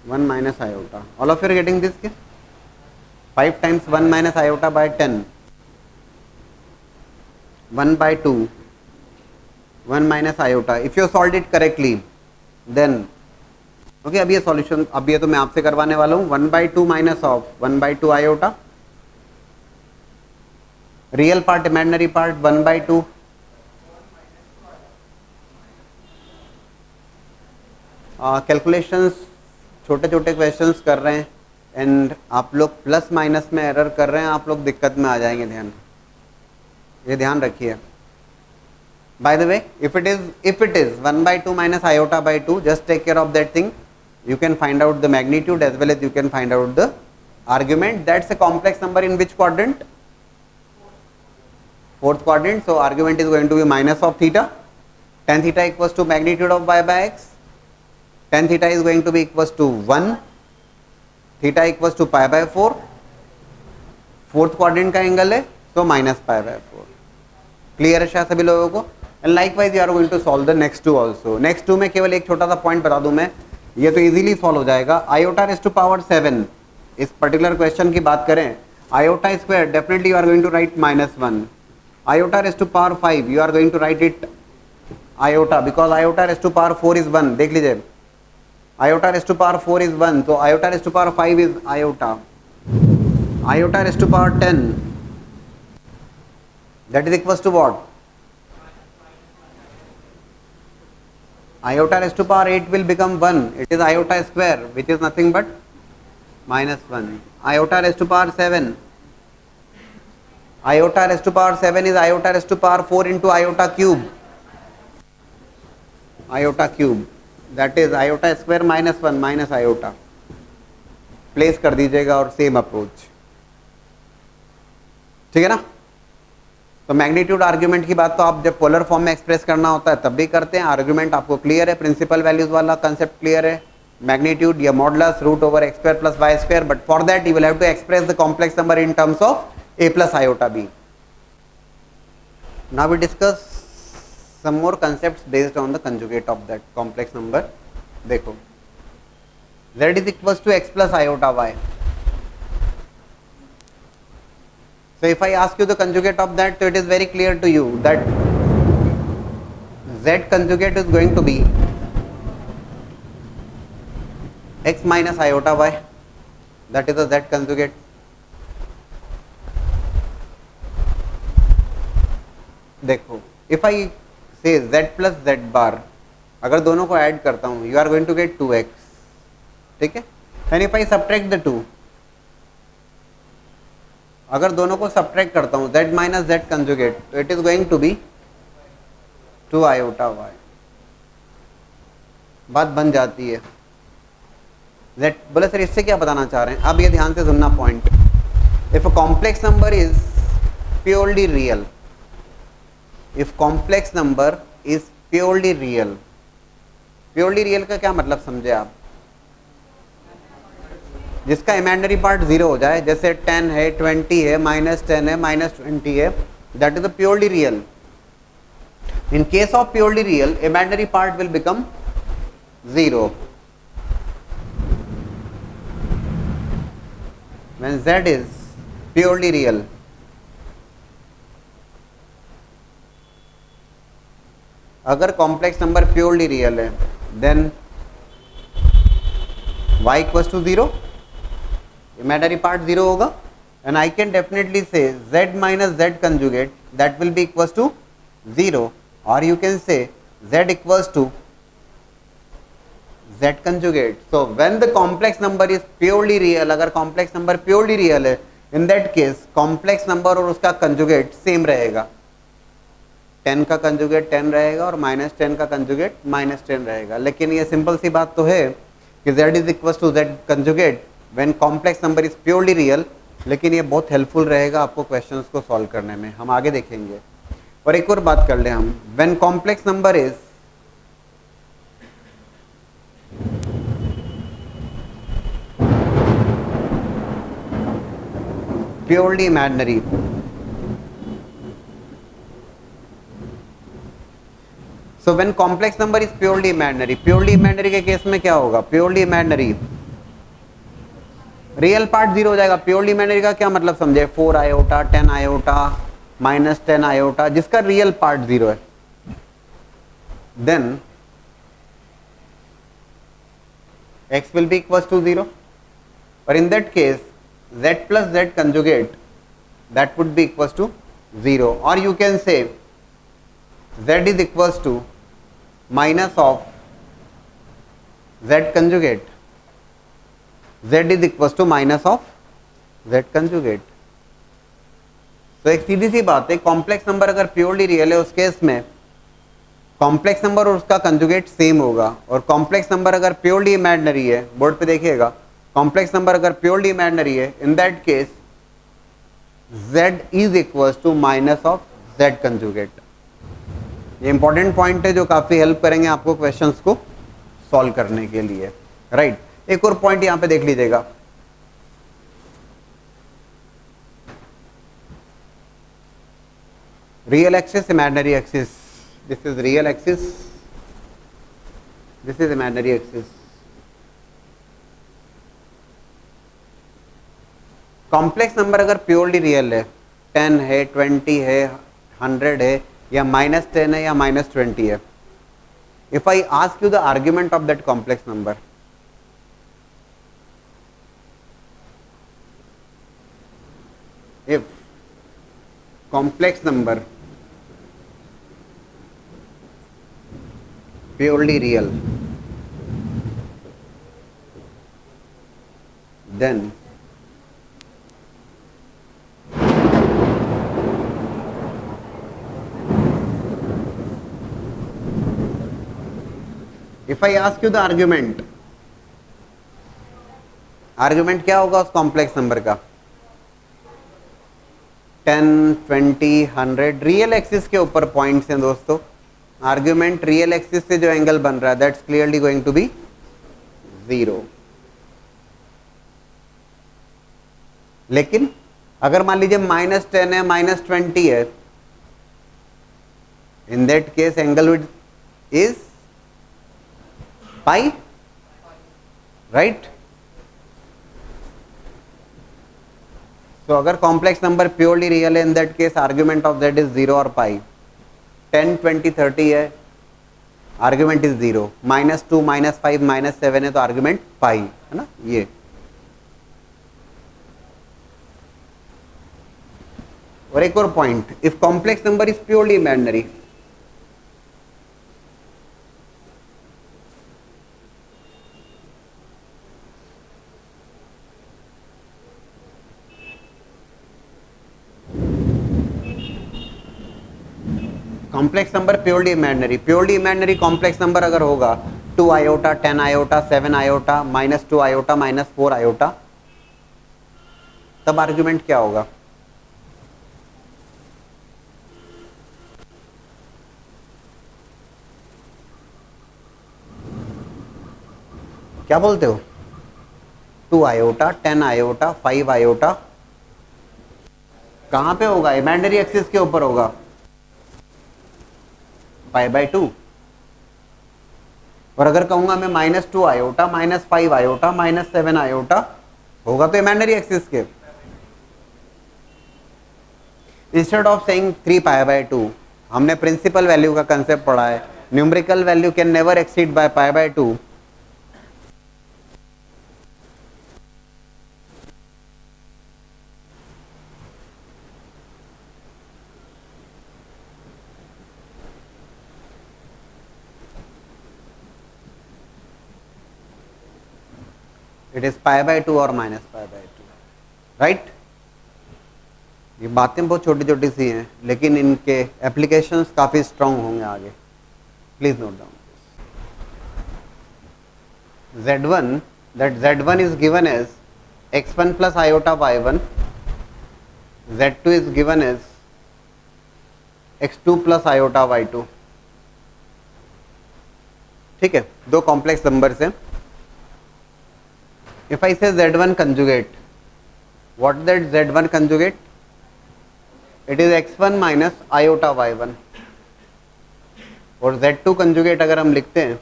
Speaker 1: 1 - iota, all of you are getting this, 5 times 1 - iota by 10, 1/2, 1 - iota, if you solve it correctly then okay. अब ये सॉल्यूशन, अब ये तो मैं आपसे करवाने वाला हूँ, 1/2 minus of 1/2 iota, real part imaginary part 1/2, calculations छोटे छोटे क्वेश्चंस कर रहे हैं एंड आप लोग प्लस माइनस में एरर कर रहे हैं, आप लोग दिक्कत में आ जाएंगे, ये ध्यान रखिए। By the way, if it is 1/2 minus iota by 2, just take care of that thing, you can find out the magnitude as well as you can find out the argument. That's a complex number in which quadrant, fourth quadrant, so argument is going to be minus of theta, tan theta equals to magnitude of y by x, tan theta is going to be equals to 1, theta equals to pi by 4, fourth quadrant का angle है तो minus pi by 4, clear है शायद सभी लोगों को। And likewise you are going to solve the next two also. Next two में केवल एक छोटा सा पॉइंट बता दूं मैं, ये तो इजीली सॉल्व हो जाएगा। आयोटा रेज़ टू पावर 7, इस पर्टिकुलर क्वेश्चन की बात करें, iota square definitely you are going to write -1, iota raise to power 5 you are going to write it iota, because iota raise to power 4 is 1, देख लीजिए, iota raise to power 4 is 1, तो iota raise to power 5 is iota, iota raise to power 10 that is equals to what, iota raised to power 8 will become 1, it is iota square which is nothing but -1, iota raised to power 7, iota raised to power 7 is iota raised to power 4 into iota cube, iota cube, that is iota square -1 minus iota, place कर दीजिएगा और same approach, ठीक है ना। तो magnitude argument की बात तो आप जब पोलर फॉर्म में एक्सप्रेस करना होता है तब भी करते हैं, आर्ग्यूमेंट आपको क्लियर है, प्रिंसिपल वैल्यूज वाला कंसेप्ट क्लियर है, मैग्नीट्यूड या modulus √/x² + y², but for that you will have to express the complex number in terms of a + iota b. Now we discuss some more concepts based on the conjugate of that complex number. देखो, z is equals to x + iota y. So if I ask you the conjugate of that, so it is very clear to you that Z conjugate is going to be x minus iota y, that is the Z conjugate. देखो if I say Z plus Z bar, अगर दोनों को add करता हूँ you are going to get 2x, ठीक है. and if I subtract the two, अगर दोनों को सब्ट्रैक्ट करता हूँ z माइनस जेड कंजुगेट, तो it is going to be 2 iota y. बात बन जाती है. z बोले सर इससे क्या बताना चाह रहे हैं, अब ये ध्यान से सुनना point. If a complex number is purely real, if complex number is purely real, purely real का क्या मतलब समझे आप, जिसका इमेजिनरी पार्ट जीरो हो जाए, जैसे 10 है, 20 है, -10 है, -20 है, that is a purely real. In case of purely real, imaginary part will become zero. When z is purely real, अगर कॉम्प्लेक्स नंबर प्योरली रियल है, then y equals to zero, imaginary part 0 होगा, and I can definitely say z minus z conjugate that will be equals to 0, or you can say z equals to z conjugate. So when the complex number is purely real, अगर complex number purely real है, in that case complex number और उसका conjugate same रहेगा. 10 का conjugate 10 रहेगा और -10 का conjugate -10 रहेगा. लेकिन ये सिंपल सी बात तो है कि z is equals to z conjugate when complex number is purely real, लेकिन ये बहुत हेल्पफुल रहेगा आपको क्वेश्चंस को सॉल्व करने में. हम आगे देखेंगे. और एक और बात कर ले हम, when complex number is purely imaginary, so when complex number is purely imaginary, purely imaginary के केस में क्या होगा, purely imaginary real part zero हो जाएगा. प्योरली इमेजिनरी का क्या मतलब समझे, 4 आयोटा, 10 आयोटा, -10 आयोटा, जिसका रियल पार्ट जीरो है, then x will be equals to 0, और in that case z plus z conjugate that would be equals to 0, और you can say z is equals to minus of z conjugate, z is equals to minus of z conjugate. तो एक सीधी सी बात है, complex number अगर purely real है उस case में कॉम्प्लेक्स नंबर और उसका कंजुगेट सेम होगा, और कॉम्प्लेक्स नंबर अगर प्योरली इमेजिनरी है, बोर्ड पे देखिएगा, कॉम्प्लेक्स नंबर अगर प्योरली इमेजिनरी है, in that case z is equals to minus of z conjugate. ये इंपॉर्टेंट पॉइंट है जो काफी हेल्प करेंगे आपको क्वेश्चंस को सॉल्व करने के लिए, राइट. एक और पॉइंट यहां पे देख लीजिएगा, real axis, imaginary axis. This is real axis, this is imaginary axis. Complex number अगर प्योरली रियल है, 10 है, 20 है, 100 है, या -10 है या -20 है, if I ask you the argument of that complex number, if complex number purely real, then if I ask you the argument, argument क्या होगा उस कॉम्प्लेक्स नंबर का, 10, 20, 100, रियल एक्सिस के ऊपर पॉइंट्स हैं दोस्तों. आर्ग्यूमेंट रियल एक्सिस से जो एंगल बन रहा है that's clearly going to be 0. लेकिन अगर मान लीजिए -10 है, -20 है, in that case angle width is pi, right. तो अगर कॉम्प्लेक्स नंबर प्योरली रियल है, in that case argument of z is 0 और पाई. 10, 20, 30 है, आर्ग्यूमेंट इज 0, -2 -5 -7 है तो आर्ग्यूमेंट पाई है ना ये। और एक और point, if complex number is purely imaginary, complex number purely imaginary complex number अगर होगा 2 iota 10 iota 7 iota -2 iota -4 iota, तब आर्ग्यूमेंट क्या होगा? क्या बोलते हो? 2 आयोटा 10 आयोटा 5 आयोटा कहां पे होगा? इमेजिनरी एक्सिस के ऊपर होगा, π/2। और अगर कहूंगा मैं -2 आयोटा -5 आयोटा -7 आयोटा, होगा तो इमेजिनरी एक्सिस के। इंस्टेड ऑफ सेइंग 3π/2, हमने प्रिंसिपल वैल्यू का कंसेप्ट पढ़ा है, numerical value can never exceed by π/2। It is π/2 और -π/2, राइट। ये बातें बहुत छोटी छोटी सी हैं, लेकिन इनके एप्लीकेशंस काफी स्ट्रांग होंगे आगे। Please note down z1, that z1 is given as x1 plus iota y1, z2 is given as x2 plus iota y2। ठीक है, दो कॉम्प्लेक्स नंबर्स हैं। इफ आई से z1 conjugate, what that z1 conjugate? It is x1 minus iota y1, और z2 conjugate अगर हम लिखते हैं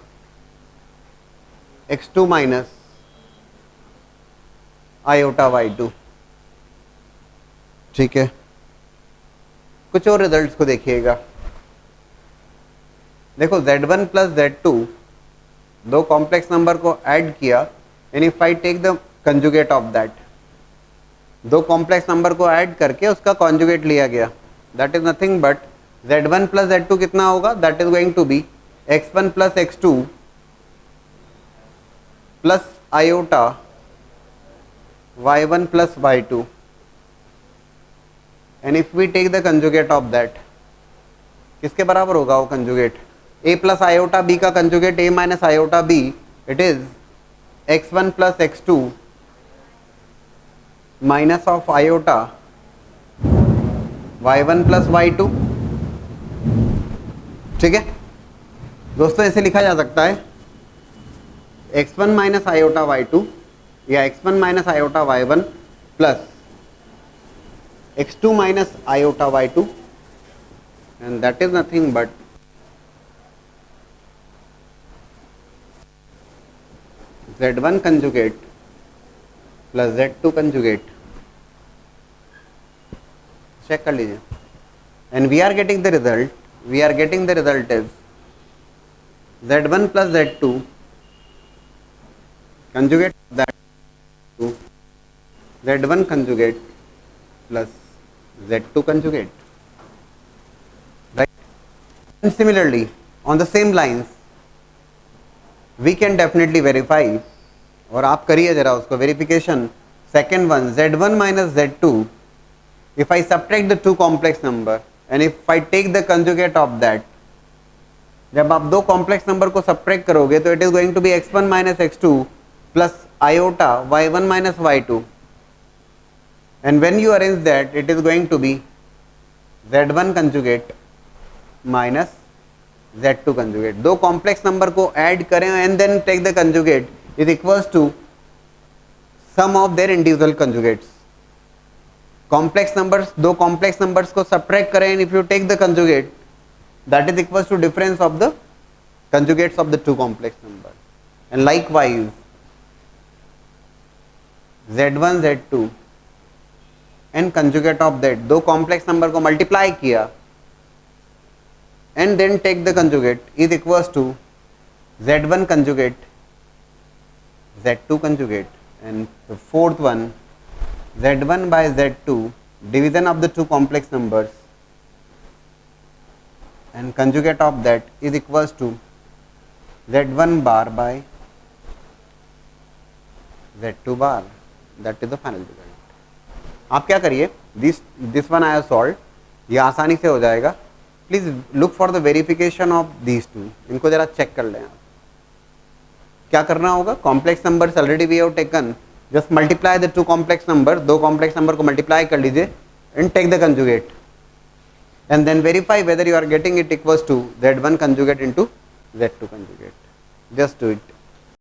Speaker 1: x2 माइनस आयोटा y2। ठीक है, कुछ और रिजल्ट्स को देखिएगा। देखो z1 प्लस z2, दो कॉम्प्लेक्स नंबर को ऐड किया, and if I take the conjugate of that, दो कॉम्प्लेक्स नंबर को ऐड करके उसका कॉन्जुगेट लिया गया, that is nothing but z1 plus z2 कितना होगा? That is going to be x1 plus x2 plus iota y1 plus y2, and if we take the conjugate of that, किसके बराबर होगा वो conjugate? a plus iota b का conjugate a minus iota b, it is x1 plus x2 minus of iota y1 plus y2। ठीक है दोस्तों, ऐसे लिखा जा सकता है x1 माइनस आयोटा y2 या x1 minus iota y1 plus x2 minus iota y2, and that is nothing but z1 conjugate plus z2 conjugate. Check कर लीजिए, and we are getting the result is z1 plus z2 conjugate that to z1 conjugate plus z2 conjugate, right. And similarly on the same lines we can definitely verify, और आप करिए जरा उसको verification. Second one, z1 minus z2, if I subtract the two complex number and if I take the conjugate of that, जब आप दो complex number को subtract करोगे तो it is going to be x1 minus x2 plus iota y1 minus y2, and when you arrange that it is going to be z1 conjugate minus z2 conjugate. दो complex number को add करें and then take the conjugate is equals to sum of their individual conjugates. Complex numbers, दो complex numbers को subtract करें, if you take the conjugate that is equals to difference of the conjugates of the two complex number. And likewise z1 z2 and conjugate of that, दो complex number को multiply किया and then take the conjugate is equals to z1 conjugate z2 conjugate, and the fourth one z1 by z2 division of the two complex numbers, and conjugate of that is equals to z1 bar by z2 bar. That is the final result. आप क्या करिए, this one I have solve, ये आसानी से हो जाएगा. Please look for the verification of these two. इनको जरा चेक कर लें आप. क्या करना होगा, complex numbers already we have taken, just multiply the two complex number, दो कॉम्प्लेक्स नंबर को मल्टीप्लाई कर लीजिए and take the conjugate and then verify whether you are getting it equals to z1 conjugate into z2 conjugate. Just do it.